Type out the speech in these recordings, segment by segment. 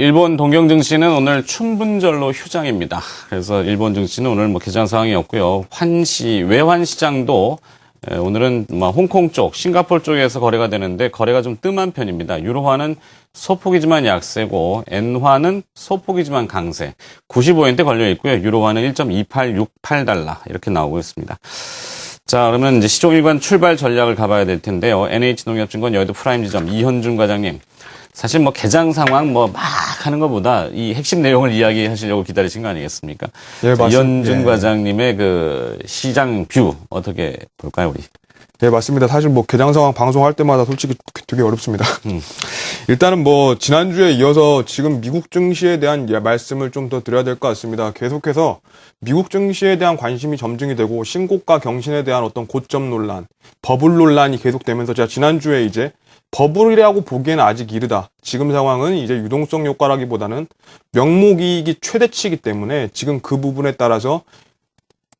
일본 동경 증시는 오늘 춘분절로 휴장입니다. 그래서 일본 증시는 오늘 개장 상황이 없고요. 외환 시장도 오늘은 홍콩 쪽, 싱가포르 쪽에서 거래가 되는데 거래가 좀 뜸한 편입니다. 유로화는 소폭이지만 약세고 엔화는 소폭이지만 강세. 95엔대 걸려 있고요. 유로화는 1.2868달러 이렇게 나오고 있습니다. 자, 그러면 이제 시종일관 출발 전략을 가봐야 될 텐데요. NH농협증권 여의도 프라임 지점 이현준 과장님. 사실 개장 상황 막 하는 것보다 이 핵심 내용을 이야기하시려고 기다리신 거 아니겠습니까? 예, 맞습니다. 이현준 과장님의 그 시장 뷰 어떻게 볼까요, 우리? 네, 맞습니다. 사실 개장 상황 방송할 때마다 솔직히 되게 어렵습니다. 일단은 지난주에 이어서 지금 미국 증시에 대한 말씀을 좀 더 드려야 될 것 같습니다. 계속해서 미국 증시에 대한 관심이 점증이 되고 신고가 경신에 대한 어떤 고점 논란, 버블 논란이 계속되면서 제가 지난주에 이제 버블이라고 보기에는 아직 이르다. 지금 상황은 이제 유동성 효과라기보다는 명목이익이 최대치이기 때문에 지금 그 부분에 따라서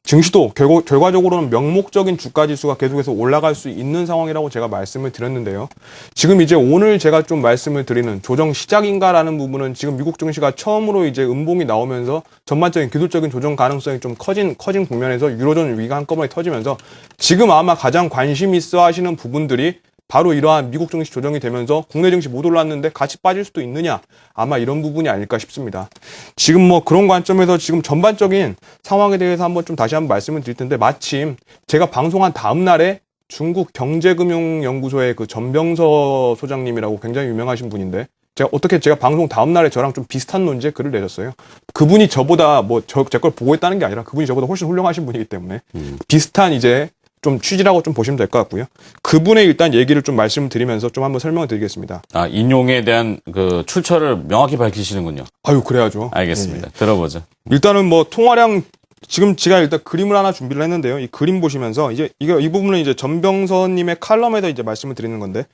증시도 결과적으로는 명목적인 주가지수가 계속해서 올라갈 수 있는 상황이라고 제가 말씀을 드렸는데요. 지금 이제 오늘 제가 좀 말씀을 드리는 조정 시작인가라는 부분은 지금 미국 증시가 처음으로 이제 음봉이 나오면서 전반적인 기술적인 조정 가능성이 좀 커진 국면에서 유로존 위기가 한꺼번에 터지면서 지금 아마 가장 관심 있어 하시는 부분들이 바로 이러한 미국 증시 조정이 되면서 국내 증시 못 올랐는데 같이 빠질 수도 있느냐, 아마 이런 부분이 아닐까 싶습니다. 지금 그런 관점에서 지금 전반적인 상황에 대해서 다시 한번 말씀을 드릴 텐데, 마침 제가 방송한 다음 날에 중국 경제금융연구소의 그 전병서 소장님이라고 굉장히 유명하신 분인데, 제가 방송 다음 날에 저랑 좀 비슷한 논지에 글을 내렸어요. 그분이 저보다 제 걸 보고 있다는 게 아니라 그분이 저보다 훨씬 훌륭하신 분이기 때문에 비슷한 이제 좀 취지라고 좀 보시면 될 것 같고요. 그분의 일단 얘기를 좀 말씀을 드리면서 좀 한번 설명을 드리겠습니다. 아, 인용에 대한 그 출처를 명확히 밝히시는군요. 아유, 그래야죠. 알겠습니다. 예. 들어보죠. 일단은 통화량, 지금 제가 일단 그림을 하나 준비를 했는데요. 이 그림 보시면서 이 부분은 이제 전병선님의 칼럼에서 이제 말씀을 드리는 건데,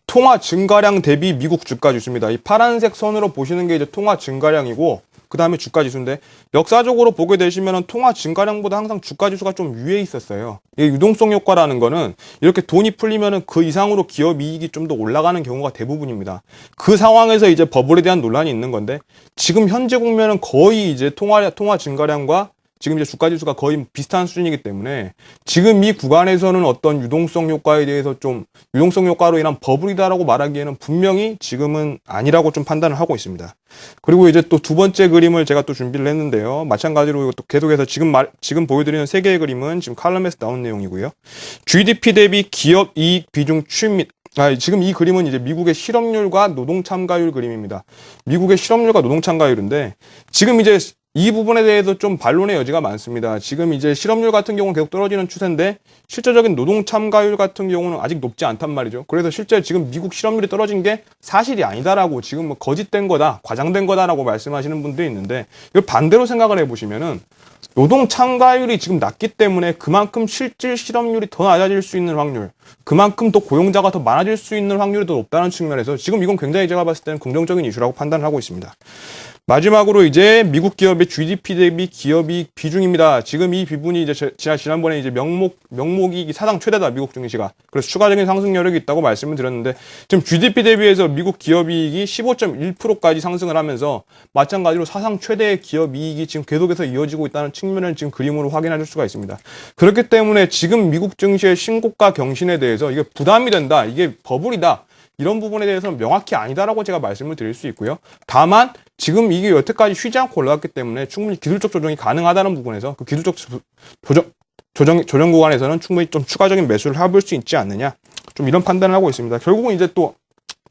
통화 증가량 대비 미국 주가 지수입니다. 이 파란색 선으로 보시는 게 이제 통화 증가량이고, 그 다음에 주가 지수인데, 역사적으로 보게 되시면은 통화 증가량보다 항상 주가 지수가 좀 위에 있었어요. 이 유동성 효과라는 거는 이렇게 돈이 풀리면은 그 이상으로 기업 이익이 좀 더 올라가는 경우가 대부분입니다. 그 상황에서 이제 버블에 대한 논란이 있는 건데, 지금 현재 국면은 거의 이제 통화 증가량과 지금 이제 주가 지수가 거의 비슷한 수준이기 때문에 지금 이 구간에서는 어떤 유동성 효과에 대해서 유동성 효과로 인한 버블이다라고 말하기에는 분명히 지금은 아니라고 좀 판단을 하고 있습니다. 그리고 이제 또 두 번째 그림을 제가 또 준비를 했는데요. 마찬가지로 또 계속해서 지금 보여드리는 세 개의 그림은 지금 칼럼에서 나온 내용이고요. GDP 대비 기업 이익 비중 추입니다. 지금 이 그림은 이제 미국의 실업률과 노동 참가율 그림입니다. 미국의 실업률과 노동 참가율인데, 지금 이제 이 부분에 대해서 좀 반론의 여지가 많습니다. 지금 이제 실업률 같은 경우는 계속 떨어지는 추세인데, 실제적인 노동 참가율 같은 경우는 아직 높지 않단 말이죠. 그래서 실제 지금 미국 실업률이 떨어진 게 사실이 아니다라고, 지금 거짓된 거다, 과장된 거다라고 말씀하시는 분들이 있는데, 이걸 반대로 생각을 해보시면은 노동 참가율이 지금 낮기 때문에 그만큼 실질 실업률이 더 낮아질 수 있는 확률, 그만큼 또 고용자가 더 많아질 수 있는 확률이 더 높다는 측면에서 지금 이건 굉장히 제가 봤을 때는 긍정적인 이슈라고 판단을 하고 있습니다. 마지막으로 이제 미국 기업의 GDP 대비 기업이익 비중입니다. 지금 이 부분이 이제 지난번에 이제 명목이익이 사상 최대다, 미국 증시가. 그래서 추가적인 상승 여력이 있다고 말씀을 드렸는데, 지금 GDP 대비해서 미국 기업이익이 15.1%까지 상승을 하면서 마찬가지로 사상 최대의 기업이익이 지금 계속해서 이어지고 있다는 측면을 지금 그림으로 확인하실 수가 있습니다. 그렇기 때문에 지금 미국 증시의 신고가 경신에 대해서 이게 부담이 된다, 이게 버블이다, 이런 부분에 대해서는 명확히 아니다라고 제가 말씀을 드릴 수 있고요. 다만 지금 이게 여태까지 쉬지 않고 올라갔기 때문에 충분히 기술적 조정이 가능하다는 부분에서 그 기술적 조정 구간에서는 충분히 좀 추가적인 매수를 해볼 수 있지 않느냐, 좀 이런 판단을 하고 있습니다. 결국은 이제 또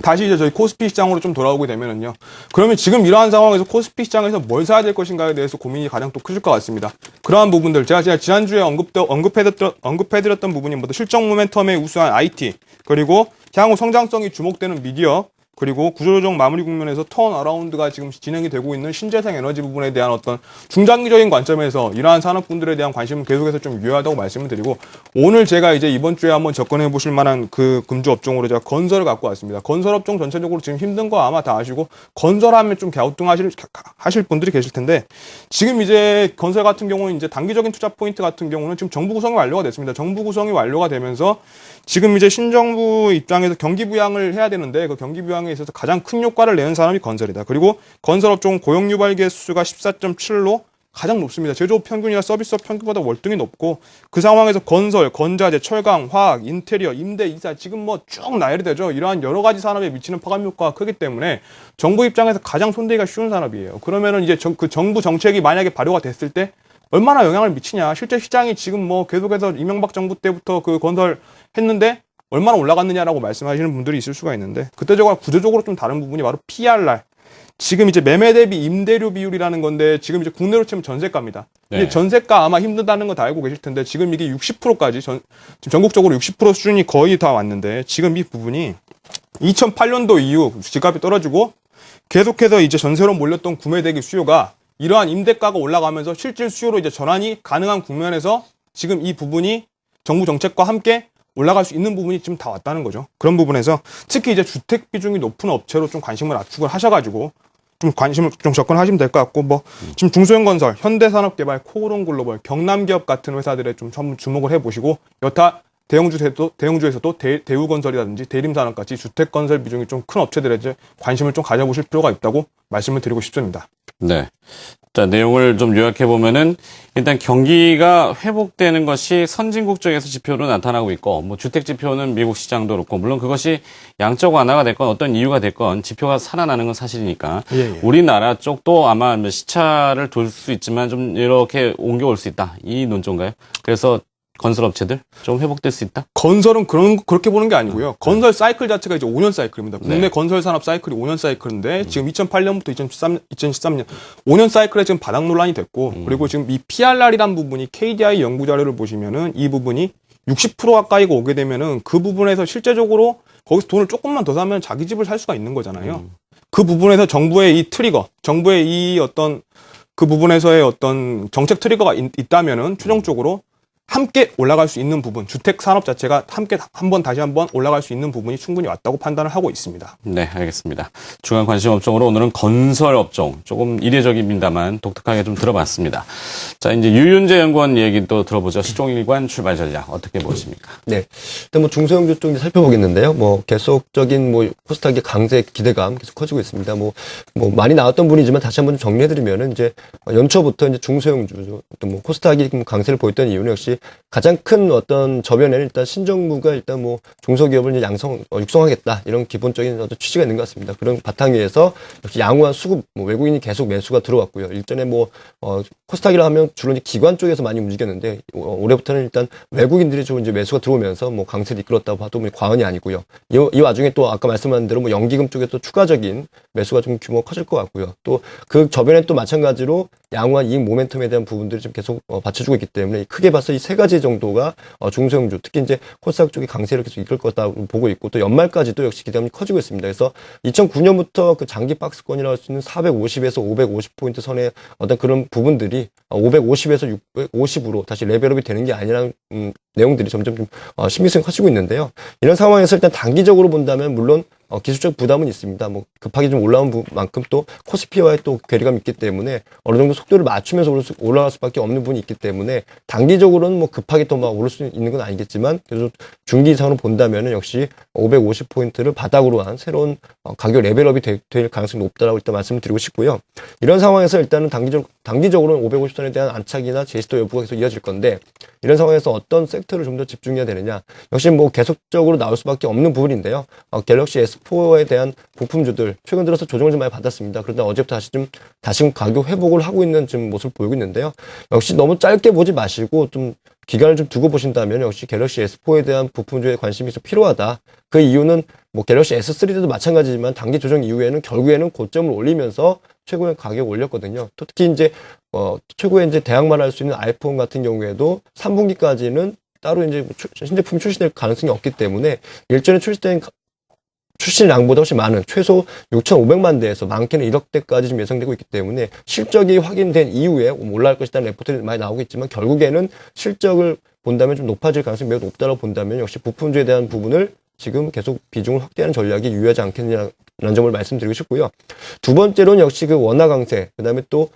다시 이제 저희 코스피 시장으로 좀 돌아오게 되면은요. 그러면 지금 이러한 상황에서 코스피 시장에서 뭘 사야 될 것인가에 대해서 고민이 가장 또 크실 것 같습니다. 그러한 부분들 제가 지난주에 언급해드렸던 부분이 실적 모멘텀에 우수한 IT, 그리고 향후 성장성이 주목되는 미디어, 그리고 구조조정 마무리 국면에서 턴어라운드가 지금 진행이 되고 있는 신재생 에너지 부분에 대한 어떤 중장기적인 관점에서 이러한 산업군들에 대한 관심은 계속해서 좀 유효하다고 말씀을 드리고, 오늘 제가 이제 이번 주에 한번 접근해 보실 만한 그 금주 업종으로 제가 건설을 갖고 왔습니다. 건설 업종 전체적으로 지금 힘든 거 아마 다 아시고, 건설하면 좀 갸우뚱하실 분들이 계실 텐데, 지금 이제 건설 같은 경우는 이제 단기적인 투자 포인트 같은 경우는 지금 정부 구성이 완료가 됐습니다. 정부 구성이 완료가 되면서 지금 이제 신정부 입장에서 경기 부양을 해야 되는데, 그 경기 부양에 비중에 있어서 가장 큰 효과를 내는 산업이 건설이다. 그리고 건설업종 고용 유발 개수가 14.7로 가장 높습니다. 제조업 평균이나 서비스업 평균보다 월등히 높고 그 상황에서 건설, 건자재, 철강, 화학, 인테리어, 임대, 이사 지금 뭐 쭉 나열이 되죠. 이러한 여러 가지 산업에 미치는 파급 효과가 크기 때문에 정부 입장에서 가장 손대기가 쉬운 산업이에요. 그러면은 이제 그 정부 정책이 만약에 발효가 됐을 때 얼마나 영향을 미치냐. 실제 시장이 지금 뭐 계속해서 이명박 정부 때부터 그 건설 했는데 얼마나 올라갔느냐라고 말씀하시는 분들이 있을 수가 있는데 그때적으로 구조적으로 좀 다른 부분이 바로 PRR. 지금 이제 매매 대비 임대료 비율이라는 건데 지금 이제 국내로 치면 전세가입니다. 네. 이제 전세가 아마 힘들다는 거 다 알고 계실 텐데 지금 이게 60%까지 지금 전국적으로 60% 수준이 거의 다 왔는데 지금 이 부분이 2008년도 이후 집값이 떨어지고 계속해서 이제 전세로 몰렸던 구매 대기 수요가 이러한 임대가가 올라가면서 실질 수요로 이제 전환이 가능한 국면에서 지금 이 부분이 정부 정책과 함께 올라갈 수 있는 부분이 지금 다 왔다는 거죠. 그런 부분에서 특히 이제 주택 비중이 높은 업체로 좀 관심을 압축을 하셔가지고 좀 관심을 좀 접근하시면 될 것 같고 뭐 지금 중소형건설, 현대산업개발, 코오롱글로벌, 경남기업 같은 회사들에 좀 주목을 해보시고 여타 대형주에서도 대우건설이라든지 대림산업같이 주택건설 비중이 좀 큰 업체들에 이제 관심을 좀 가져보실 필요가 있다고 말씀을 드리고 싶습니다. 네. 자, 내용을 좀 요약해 보면은 일단 경기가 회복되는 것이 선진국 쪽에서 지표로 나타나고 있고 뭐 주택 지표는 미국 시장도 그렇고 물론 그것이 양적 완화가 됐건 어떤 이유가 됐건 지표가 살아나는 건 사실이니까 예. 우리나라 쪽도 아마 시차를 둘 수 있지만 좀 이렇게 옮겨올 수 있다. 이 논조인가요? 그래서 건설업체들 좀 회복될 수 있다? 건설은 그렇게 보는 게 아니고요. 건설 사이클 자체가 이제 5년 사이클입니다. 국내 네. 건설 산업 사이클이 5년 사이클인데 지금 2008년부터 2013년 5년 사이클에 지금 바닥 논란이 됐고 그리고 지금 이 PRR이란 부분이 KDI 연구 자료를 보시면은 이 부분이 60% 가까이가 오게 되면은 그 부분에서 실제적으로 거기서 돈을 조금만 더 사면 자기 집을 살 수가 있는 거잖아요. 그 부분에서 정부의 이 트리거, 정부의 이 어떤 그 부분에서의 어떤 정책 트리거가 있다면은 최종적으로 함께 올라갈 수 있는 부분, 주택 산업 자체가 함께 다시 한번 올라갈 수 있는 부분이 충분히 왔다고 판단을 하고 있습니다. 네, 알겠습니다. 주간 관심 업종으로 오늘은 건설 업종, 조금 이례적입니다만 독특하게 좀 들어봤습니다. 자, 이제 유윤재 연구원 얘기 또 들어보죠. 시종일관 출발 전략 어떻게 보십니까? 네. 일단 뭐 중소형주 쪽 이제 살펴보겠는데요. 뭐 계속적인 뭐 코스닥의 강세 기대감 계속 커지고 있습니다. 뭐 많이 나왔던 분이지만 다시 한번 좀 정리해드리면은 이제 연초부터 이제 중소형주 또 뭐 코스닥이 강세를 보였던 이유는 역시 가장 큰 어떤 저변에는 일단 신정부가 일단 뭐 중소기업을 이제 육성하겠다 이런 기본적인 어떤 취지가 있는 것 같습니다. 그런 바탕 위에서 역시 양호한 수급, 뭐 외국인이 계속 매수가 들어왔고요. 일전에 뭐 코스닥이라 하면 주로 이제 기관 쪽에서 많이 움직였는데 올해부터는 일단 외국인들이 좀 이제 매수가 들어오면서 뭐 강세를 이끌었다고 봐도 뭐 과언이 아니고요. 이 와중에 또 아까 말씀한 대로 뭐 연기금 쪽에 또 추가적인 매수가 좀 규모가 커질 것 같고요. 또 그 저변에 또 마찬가지로 양호한 이익 모멘텀에 대한 부분들이 좀 계속 받쳐주고 있기 때문에 크게 봐서 이 세 가지 정도가 중소형주 특히 이제 코스닥 쪽이 강세를 계속 이끌 거다 보고 있고 또 연말까지도 역시 기대감이 커지고 있습니다. 그래서 2009년부터 그 장기 박스권이라고 할 수 있는 450에서 550포인트 선의 어떤 그런 부분들이 550에서 650으로 다시 레벨업이 되는 게 아니라는 내용들이 점점 좀 신빙성이 커지고 있는데요. 이런 상황에서 일단 단기적으로 본다면 물론 기술적 부담은 있습니다. 뭐 급하게 좀 올라온 만큼 또 코스피와의 또 괴리감이 있기 때문에 어느 정도 속도를 맞추면서 올라갈 수밖에 없는 부분이 있기 때문에 단기적으로는 뭐 급하게 또 막 오를 수 있는 건 아니겠지만 그래도 중기 이상으로 본다면은 역시 550포인트를 바닥으로 한 새로운 가격 레벨업이 될 가능성이 높다라고 일단 말씀을 드리고 싶고요. 이런 상황에서 일단은 단기적으로는 550선에 대한 안착이나 제시도 여부가 계속 이어질 건데 이런 상황에서 어떤 섹터를 좀 더 집중해야 되느냐 역시 뭐 계속적으로 나올 수밖에 없는 부분인데요. 갤럭시 S4에 대한 부품주들 최근 들어서 조정을 좀 많이 받았습니다. 그러다 어제부터 다시 가격 회복을 하고 있는 지금 모습을 보이고 있는데요. 역시 너무 짧게 보지 마시고 좀 기간을 좀 두고 보신다면 역시 갤럭시 S4에 대한 부품주에 관심이 좀 필요하다. 그 이유는 뭐 갤럭시 S3도 마찬가지지만 단기 조정 이후에는 결국에는 고점을 올리면서 최고의 가격을 올렸거든요. 또 특히 이제 최고의 이제 대항마를 할 수 있는 아이폰 같은 경우에도 3분기까지는 따로 이제 신제품이 출시될 가능성이 없기 때문에 일전에 출시량보다 훨씬 많은 최소 6,500만 대에서 많게는 1억 대까지 좀 예상되고 있기 때문에 실적이 확인된 이후에 올라갈 것이라는 레포트들이 많이 나오고 있지만 결국에는 실적을 본다면 좀 높아질 가능성이 매우 높다고 본다면 역시 부품주에 대한 부분을 지금 계속 비중을 확대하는 전략이 유효하지 않겠느냐 라는 점을 말씀드리고 싶고요. 두 번째로는 역시 그 원화 강세, 그 다음에 또,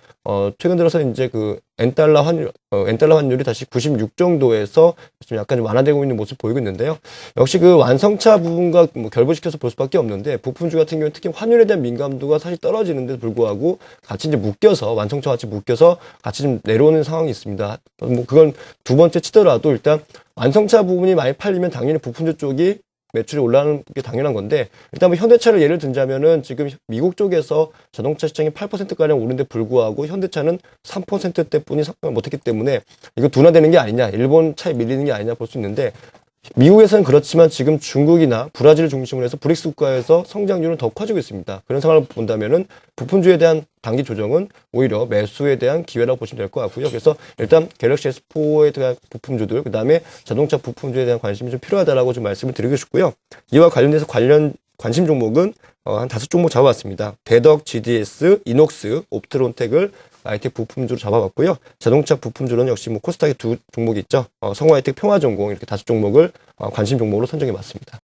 최근 들어서 이제 그 엔달러 환율이 다시 96 정도에서 좀 약간 좀 완화되고 있는 모습 보이고 있는데요. 역시 그 완성차 부분과 뭐 결부시켜서 볼 수밖에 없는데, 부품주 같은 경우는 특히 환율에 대한 민감도가 사실 떨어지는데도 불구하고 같이 이제 묶여서, 완성차와 같이 묶여서 같이 좀 내려오는 상황이 있습니다. 뭐 그건 두 번째 치더라도 일단 완성차 부분이 많이 팔리면 당연히 부품주 쪽이 매출이 올라가는 게 당연한 건데, 일단 뭐 현대차를 예를 들자면은 지금 미국 쪽에서 자동차 시장이 8%가량 오른데 불구하고 현대차는 3%대뿐이 상승을 못했기 때문에 이거 둔화되는 게 아니냐, 일본 차에 밀리는 게 아니냐 볼 수 있는데, 미국에서는 그렇지만 지금 중국이나 브라질을 중심으로 해서 브릭스 국가에서 성장률은 더 커지고 있습니다. 그런 상황을 본다면은 부품주에 대한 단기 조정은 오히려 매수에 대한 기회라고 보시면 될 것 같고요. 그래서 일단 갤럭시 S4에 대한 부품주들, 그 다음에 자동차 부품주에 대한 관심이 좀 필요하다라고 좀 말씀을 드리고 싶고요. 이와 관련해서 관심 종목은 한 5종목 잡아봤습니다. 대덕, GDS, 이녹스, 옵트론텍을 아이텍 부품주로 잡아봤고요. 자동차 부품주로는 역시 뭐 코스닥에 두 종목이 있죠. 성화아이텍, 평화전공 이렇게 5종목을 관심 종목으로 선정해봤습니다.